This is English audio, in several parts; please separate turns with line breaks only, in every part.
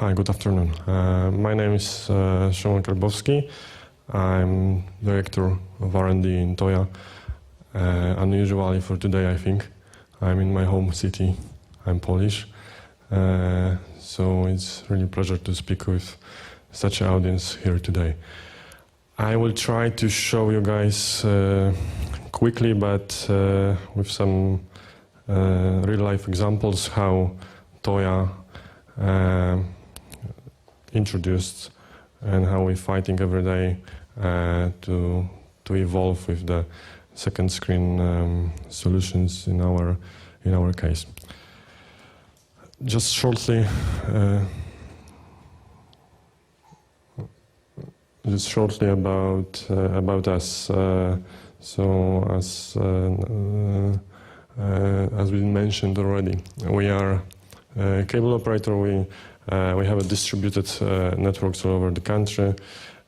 Hi, good afternoon. My name is Szymon Karbowski. I'm director of R&D in Toya. Unusually for today, I think. I'm in my home city. I'm Polish. So it's really a pleasure to speak with such an audience here today. I will try to show you guys quickly, but with some real-life examples, how Toya introduced and how we're fighting every day to evolve with the second screen solutions in our case. Just shortly about us. So as we mentioned already, we are a cable operator. We have a distributed networks all over the country.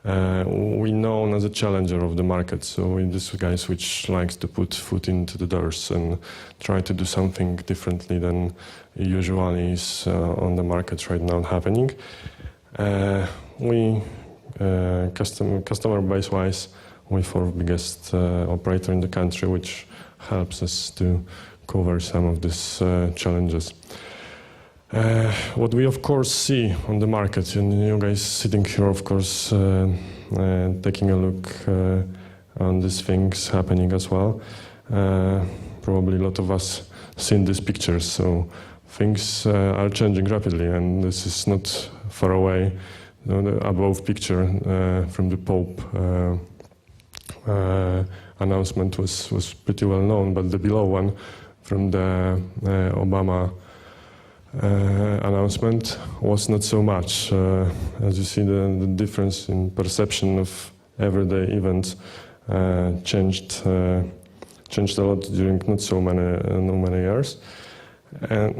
We're known as a challenger of the market, so we're these guys which likes to put foot into the doors and try to do something differently than usually is on the market right now happening. We customer base wise, we're fourth biggest operator in the country, which helps us to cover some of these challenges. What we of course see on the market, and you guys sitting here of course taking a look on these things happening as well. Probably a lot of us seen these pictures, so things are changing rapidly, and this is not far away. The above picture from the Pope announcement was pretty well known, but the below one from the Obama announcement was not so much. As you see, the difference in perception of everyday events changed a lot during not so many years. And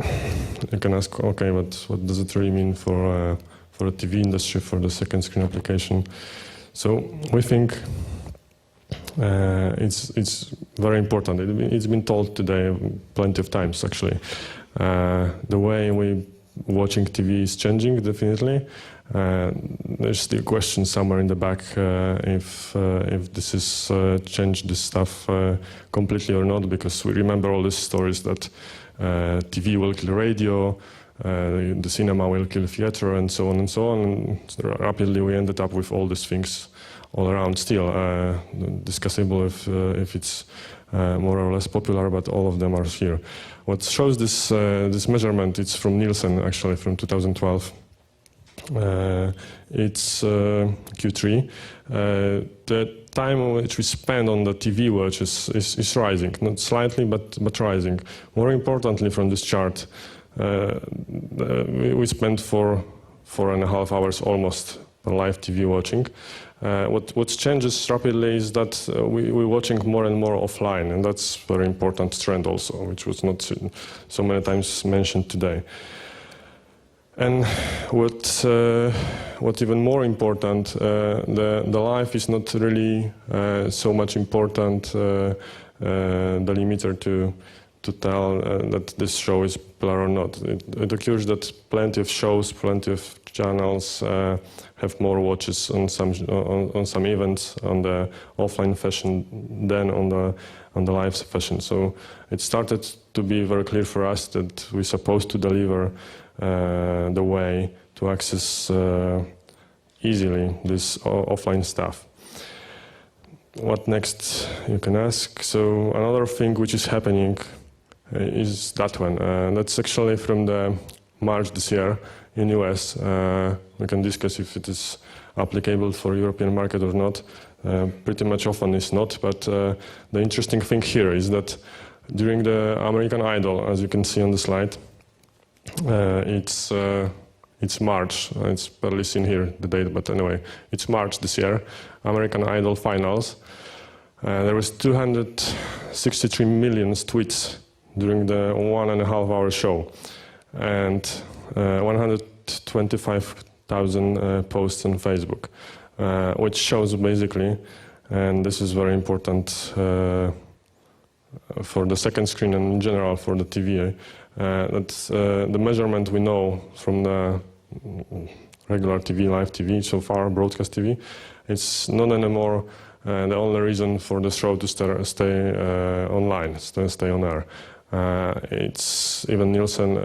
you can ask, okay, but what does it really mean for the TV industry, for the second screen application? So we think it's very important. It's been told today plenty of times, actually. The way we're watching TV is changing, definitely. There's still questions somewhere in the back if this is changed this stuff completely or not, because we remember all these stories that TV will kill radio, the cinema will kill theater, and so on and so on. And rapidly we ended up with all these things all around still. Discussable if it's more or less popular, but all of them are here. What shows this measurement, it's from Nielsen, actually, from 2012. It's Q3. The time which we spend on the TV watch is rising, not slightly, but rising. More importantly, from this chart, we spend 4.5 hours almost on live TV watching. What changes rapidly is that we're watching more and more offline, and that's a very important trend also, which was not so many times mentioned today. And what's even more important, the live is not really so much important, the limiter to tell that this show is popular or not. It occurs that plenty of shows, plenty of channels have more watches on some events on the offline fashion than on the live fashion. So it started to be very clear for us that we're supposed to deliver the way to access easily this offline stuff. What next, you can ask. So another thing which is happening is that one. That's actually from the March this year in US. We can discuss if it is applicable for European market or not. Pretty much often it's not, but the interesting thing here is that during the American Idol, as you can see on the slide, it's March. It's barely seen here, the date, but anyway, it's March this year, American Idol finals. There was 263 million tweets during the 1.5 hour show, and 125,000 posts on Facebook, which shows basically, and this is very important for the second screen and in general for the TV, that the measurement we know from the regular TV, live TV, so far broadcast TV. It's not anymore the only reason for the show to stay online, stay on air. It's even Nielsen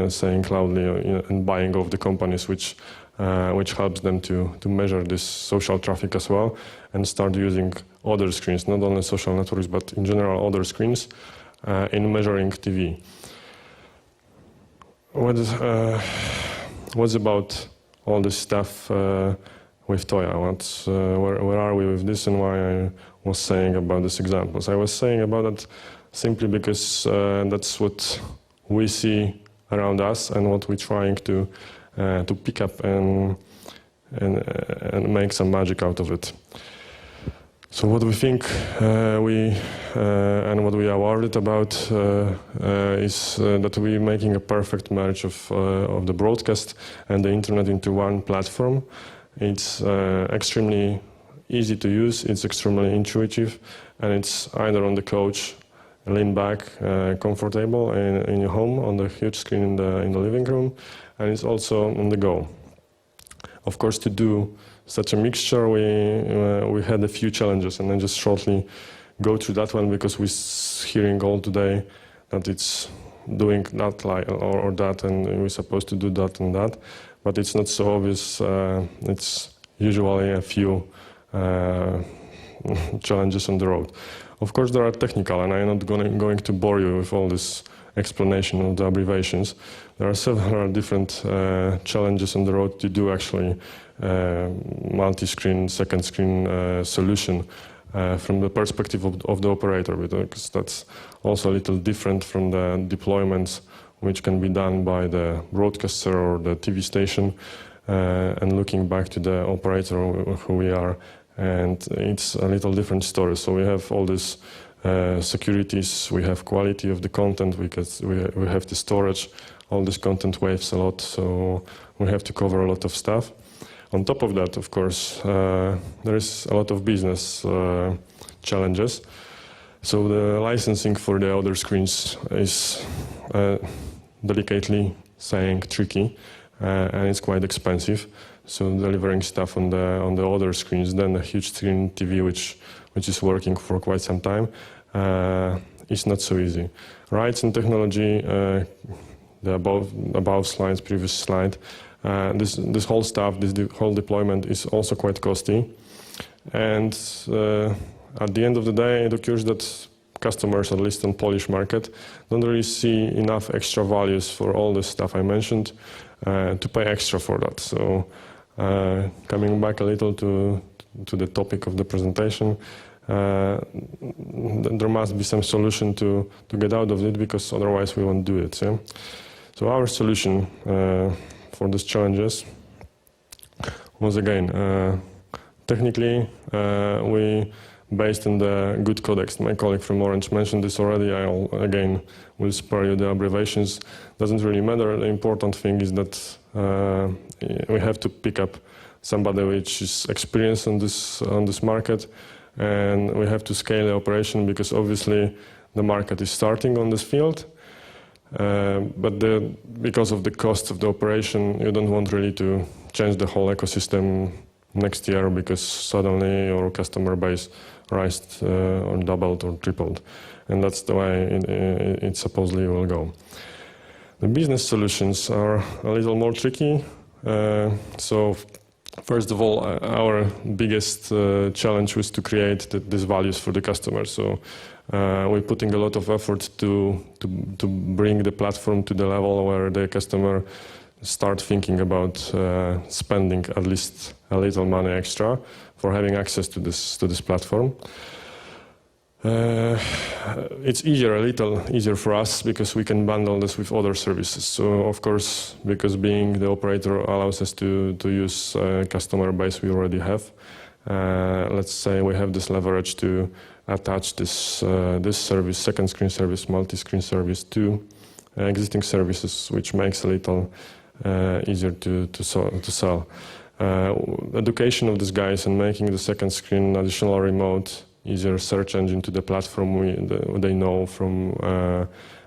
saying loudly and buying off the companies which helps them to measure this social traffic as well and start using other screens, not only social networks, but in general other screens in measuring TV. What's about all this stuff with Toya? Where are we with this and why I was saying about these examples? I was saying about it simply because that's what we see around us and what we're trying to pick up and make some magic out of it. So what we think and what we are worried about is that we're making a perfect merge of the broadcast and the internet into one platform. It's extremely easy to use, it's extremely intuitive, and it's either on the couch, lean back, comfortable in your home, on the huge screen in the living room, and it's also on the go. Of course, to do such a mixture, we had a few challenges, and I just shortly go through that one because we're hearing all today that it's doing that or that, and we're supposed to do that and that, but it's not so obvious. It's usually a few challenges on the road. Of course, there are technical, and I'm not going to bore you with all this explanation of the abbreviations. There are several different challenges on the road to do actually multi-screen, second screen solution from the perspective of the operator, because that's also a little different from the deployments which can be done by the broadcaster or the TV station, and looking back to the operator who we are, and it's a little different story. So we have all these securities, we have quality of the content, we have the storage, all this content waves a lot, so we have to cover a lot of stuff. On top of that, of course, there is a lot of business challenges. So the licensing for the other screens is delicately saying tricky, and it's quite expensive. So delivering stuff on the other screens than a huge screen TV, which is working for quite some time, is not so easy. Rights and technology, the above slides, previous slide, this whole stuff, this whole deployment is also quite costly. And at the end of the day, it occurs that customers, at least on Polish market, don't really see enough extra values for all the stuff I mentioned to pay extra for that. So coming back a little to the topic of the presentation, there must be some solution to get out of it, because otherwise we won't do it. Yeah? So our solution for these challenges was, again, technically we based on the good codecs. My colleague from Orange mentioned this already. I will spare you the abbreviations. Doesn't really matter. The important thing is that we have to pick up somebody which is experienced on this market, and we have to scale the operation, because obviously the market is starting on this field. But because of the cost of the operation, you don't want really to change the whole ecosystem next year, because suddenly your customer base rised or doubled or tripled. And that's the way it supposedly will go. The business solutions are a little more tricky. So first of all, our biggest challenge was to create these values for the customer. So we're putting a lot of effort to bring the platform to the level where the customer start thinking about spending at least a little money extra for having access to this platform. It's a little easier for us, because we can bundle this with other services. So of course, because being the operator allows us to use a customer base we already have. Let's say we have this leverage to attach this service, second screen service, multi-screen service, to existing services, which makes a little easier to sell. Education of these guys and making the second screen additional remote, easier search engine to the platform they know from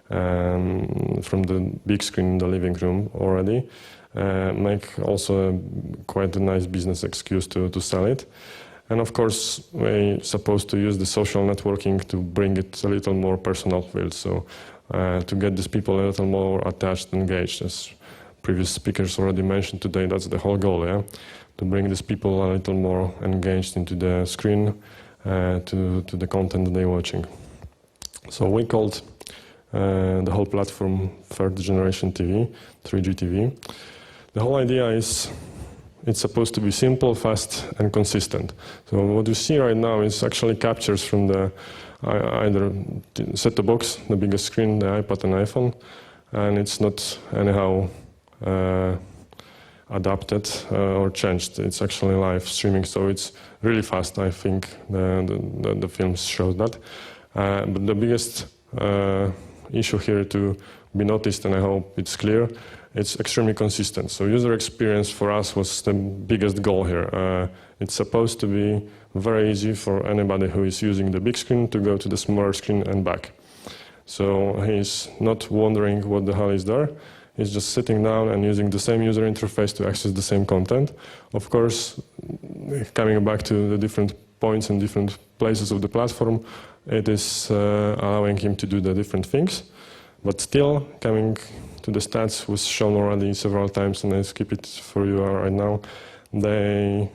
from the big screen in the living room already, make also quite a nice business excuse to sell it. And of course, we're supposed to use the social networking to bring it a little more personal feel, so to get these people a little more attached, engaged, as previous speakers already mentioned today. That's the whole goal, yeah? To bring these people a little more engaged into the screen, to the content they're watching. So we called the whole platform third generation TV, 3G TV. The whole idea is it's supposed to be simple, fast, and consistent. So what you see right now is actually captures from the either set-top box, the biggest screen, the iPad and iPhone, and it's not anyhow adapted or changed. It's actually live streaming, so it's really fast. I think the films show that. But the biggest issue here to be noticed, and I hope it's clear, it's extremely consistent. So user experience for us was the biggest goal here. It's supposed to be very easy for anybody who is using the big screen to go to the smaller screen and back. So he's not wondering what the hell is there. He's just sitting down and using the same user interface to access the same content. Of course, coming back to the different points and different places of the platform, it is allowing him to do the different things. But still, coming to the stats was shown already several times, and I skip it for you right now. They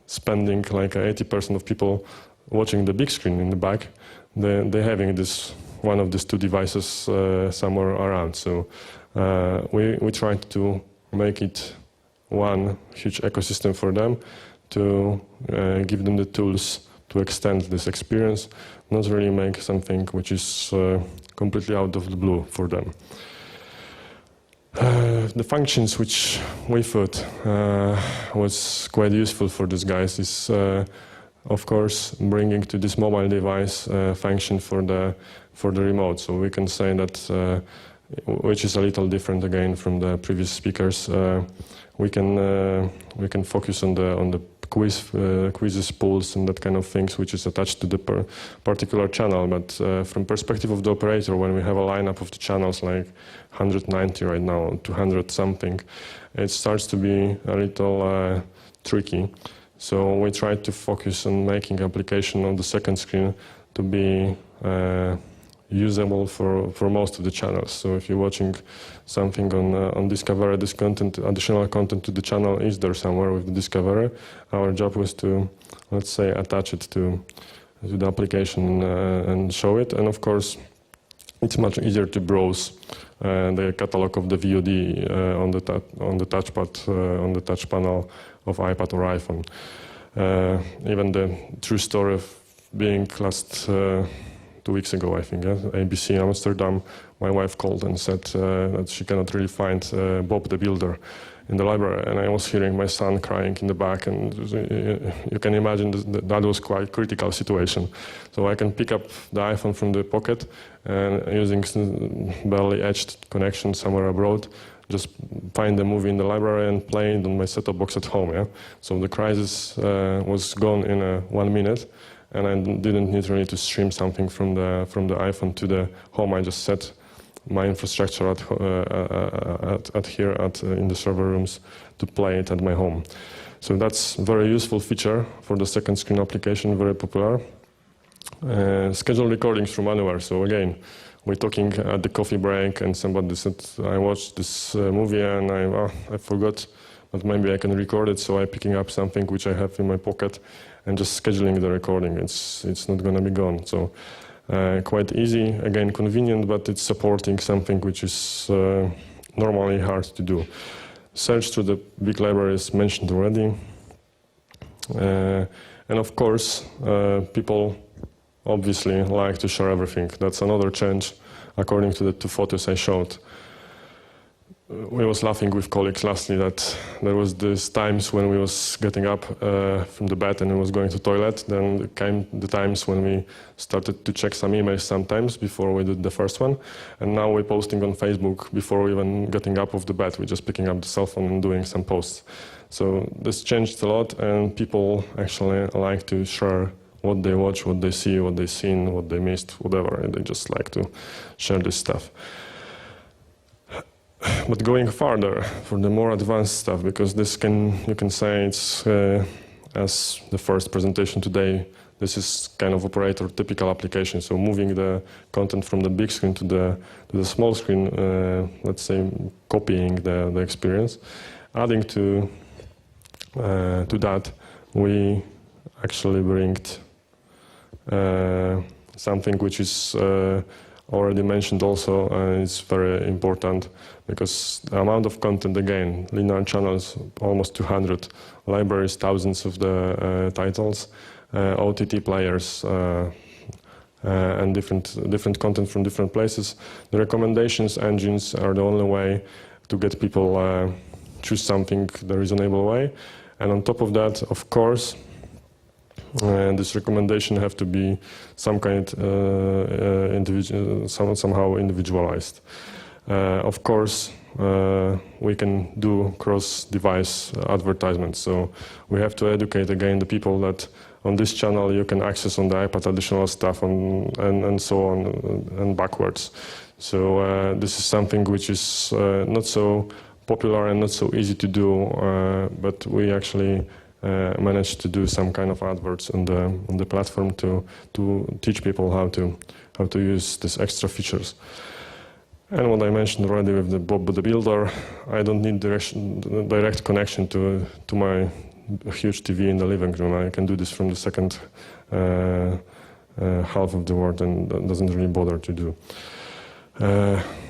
spending like 80% of people watching the big screen in the back. They're having this one of these two devices somewhere around. So we tried to make it one huge ecosystem for them, to give them the tools to extend this experience, not really make something which is completely out of the blue for them. The functions which we thought was quite useful for these guys is, of course, bringing to this mobile device function for the remote. So we can say that, which is a little different again from the previous speakers. We can focus on the quizzes, polls, and that kind of things, which is attached to the particular channel. But from perspective of the operator, when we have a lineup of the channels like 190 right now, 200 something, it starts to be a little tricky. So we try to focus on making application on the second screen to be usable for most of the channels. So if you're watching something on Discovery, this content, additional content to the channel is there somewhere with the Discovery. Our job was to, let's say, attach it to the application and show it. And of course, it's much easier to browse the catalog of the VOD on the touchpad, on the touch panel of iPad or iPhone. Even the true story of being last 2 weeks ago, I think, ABC in Amsterdam, my wife called and said that she cannot really find Bob the Builder in the library, and I was hearing my son crying in the back, and you can imagine that was quite a critical situation. So I can pick up the iPhone from the pocket and using barely edged connection somewhere abroad, just find the movie in the library and play it on my set-top box at home. Yeah? So the crisis was gone in 1 minute. And I didn't need really to stream something from the iPhone to the home. I just set my infrastructure in the server rooms to play it at my home. So that's a very useful feature for the second screen application, very popular. Schedule recordings from anywhere. So again, we're talking at the coffee break, and somebody said, "I watched this movie and I forgot, but maybe I can record it." So I'm picking up something which I have in my pocket and just scheduling the recording. It's not going to be gone. So quite easy, again convenient, but it's supporting something which is normally hard to do. Search through the big libraries mentioned already. And of course, people obviously like to share everything. That's another change according to the 2 photos I showed. We was laughing with colleagues lastly that there was these times when we was getting up from the bed and we was going to toilet. Then came the times when we started to check some emails sometimes before we did the first one. And now we're posting on Facebook before even getting up of the bed. We're just picking up the cell phone and doing some posts. So this changed a lot, and people actually like to share what they watch, what they see, what they've seen, what they missed, whatever, and they just like to share this stuff. But going further for the more advanced stuff, because this you can say it's as the first presentation today, this is kind of operator typical application. So moving the content from the big screen to the small screen, let's say copying the experience. Adding to that, we actually bring something which is already mentioned also, and it's very important because the amount of content, again, linear channels, almost 200, libraries, thousands of the titles, OTT players, and different content from different places. The recommendations engines are the only way to get people choose something the reasonable way. And on top of that, of course, this recommendation have to be some kind somehow individualized. Of course, we can do cross-device advertisements. So we have to educate again the people that on this channel you can access on the iPad additional stuff and so on and backwards. So this is something which is not so popular and not so easy to do, but we actually managed to do some kind of adverts on the platform to teach people how to use these extra features. And what I mentioned already with the Bob the Builder, I don't need direct connection to my huge TV in the living room. I can do this from the second half of the world, and that doesn't really bother to do.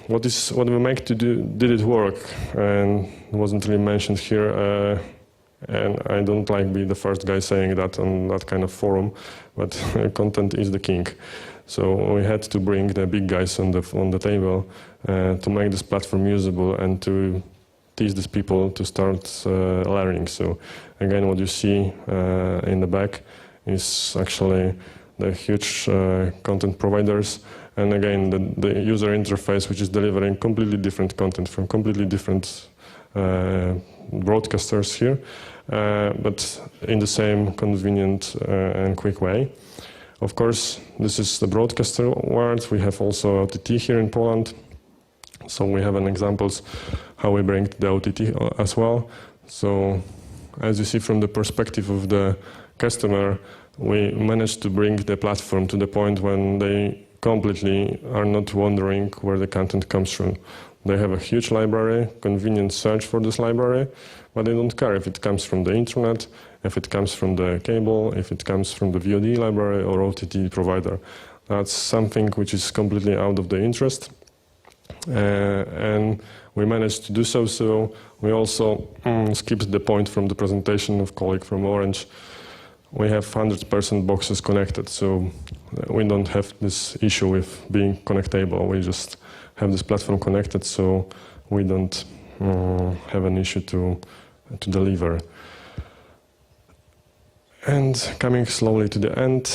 What we make to do, did it work? And it wasn't really mentioned here. And I don't like be the first guy saying that on that kind of forum, but content is the king. So we had to bring the big guys on the table to make this platform usable and to teach these people to start learning. So again, what you see in the back is actually the huge content providers. And again, the user interface, which is delivering completely different content from completely different broadcasters here, but in the same convenient and quick way. Of course, this is the broadcaster world. We have also OTT here in Poland. So we have an examples how we bring the OTT as well. So as you see from the perspective of the customer, we managed to bring the platform to the point when they completely are not wondering where the content comes from. They have a huge library, convenient search for this library, but they don't care if it comes from the internet, if it comes from the cable, if it comes from the VOD library or OTT provider. That's something which is completely out of the interest. And we managed to do so. So we also skipped the point from the presentation of colleague from Orange. We have 100% boxes connected, so we don't have this issue with being connectable. We just have this platform connected, so we don't have an issue to deliver. And coming slowly to the end,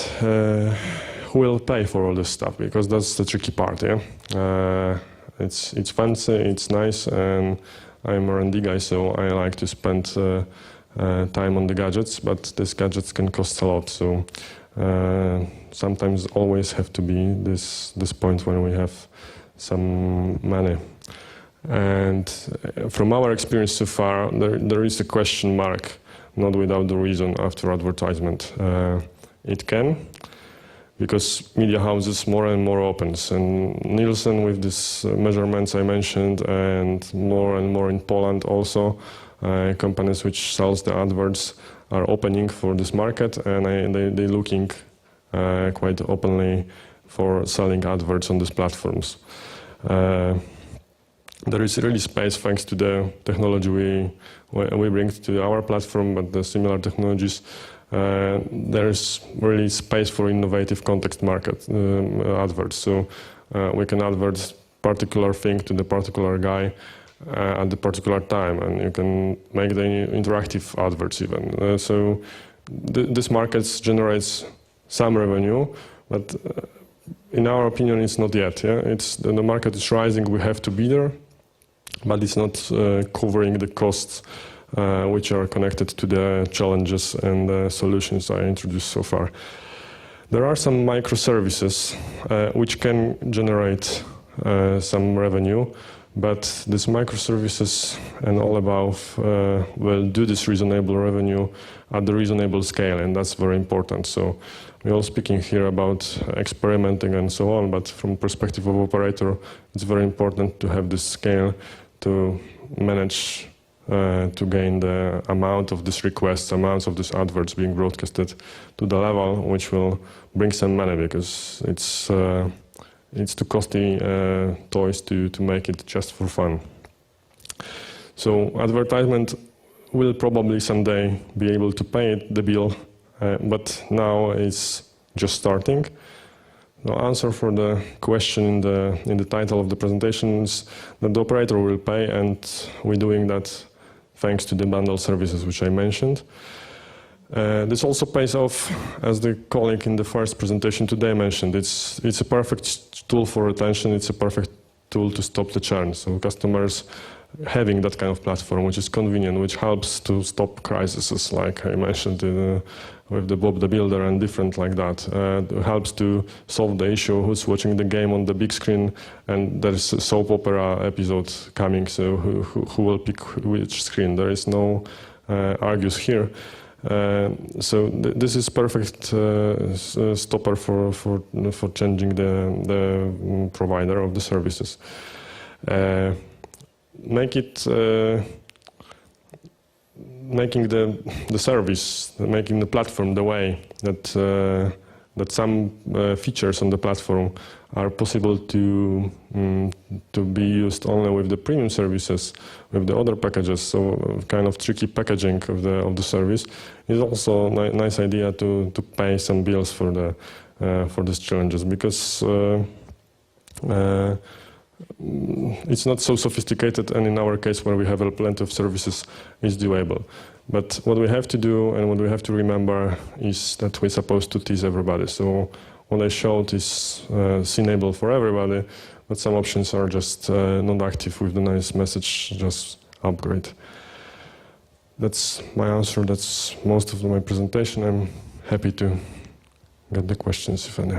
who will pay for all this stuff? Because that's the tricky part, yeah? It's fancy, it's nice, and I'm an R&D guy, so I like to spend time on the gadgets, but these gadgets can cost a lot. So sometimes always have to be this point when we have some money. And from our experience so far, there is a question mark, not without the reason after advertisement. It can, because media houses more and more opens, and Nielsen with these measurements I mentioned, and more in Poland also, companies which sells the adverts are opening for this market, and they're looking quite openly for selling adverts on these platforms. There is really space thanks to the technology we bring to our platform, but the similar technologies. There is really space for innovative context market adverts. So we can advert particular thing to the particular guy at the particular time, and you can make the interactive adverts even. So this market generates some revenue, but in our opinion, it's not yet. Yeah? The market is rising. We have to be there, but it's not covering the costs which are connected to the challenges and the solutions I introduced so far. There are some microservices which can generate some revenue, but these microservices and all above will do this reasonable revenue at the reasonable scale, and that's very important. So we're all speaking here about experimenting and so on, but from perspective of operator, it's very important to have this scale to manage to gain the amount of these requests, amounts of these adverts being broadcasted to the level which will bring some money, because it's too costly toys to make it just for fun. So advertisement will probably someday be able to pay the bill, but now it's just starting. The answer for the question in the title of the presentation is that the operator will pay, and we're doing that thanks to the bundle services which I mentioned. This also pays off, as the colleague in the first presentation today mentioned. It's a perfect tool for retention. It's a perfect tool to stop the churn. So customers having that kind of platform, which is convenient, which helps to stop crises, like I mentioned with the Bob the Builder and different like that, helps to solve the issue who's watching the game on the big screen, and there's a soap opera episode coming, so who will pick which screen? There is no argues here. So this is perfect stopper for changing the provider of the services. Making the service, making the platform the way that some features on the platform are possible to be used only with the premium services, with the other packages. So kind of tricky packaging of the service is also a nice idea to pay some bills for these challenges, because it's not so sophisticated, and in our case, where we have plenty of services, it's doable. But what we have to do and what we have to remember is that we're supposed to tease everybody. So what I showed is seen-able for everybody, but some options are just not active with the nice message, just upgrade. That's my answer. That's most of my presentation. I'm happy to get the questions, if any.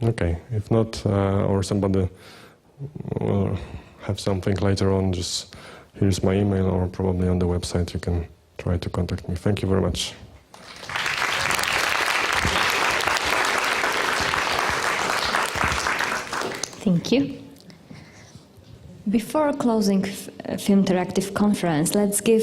Okay, if not, or somebody will have something later on, just here's my email, or probably on the website you can try to contact me. Thank you very much.
Thank you. Before closing Filmteractive conference, let's give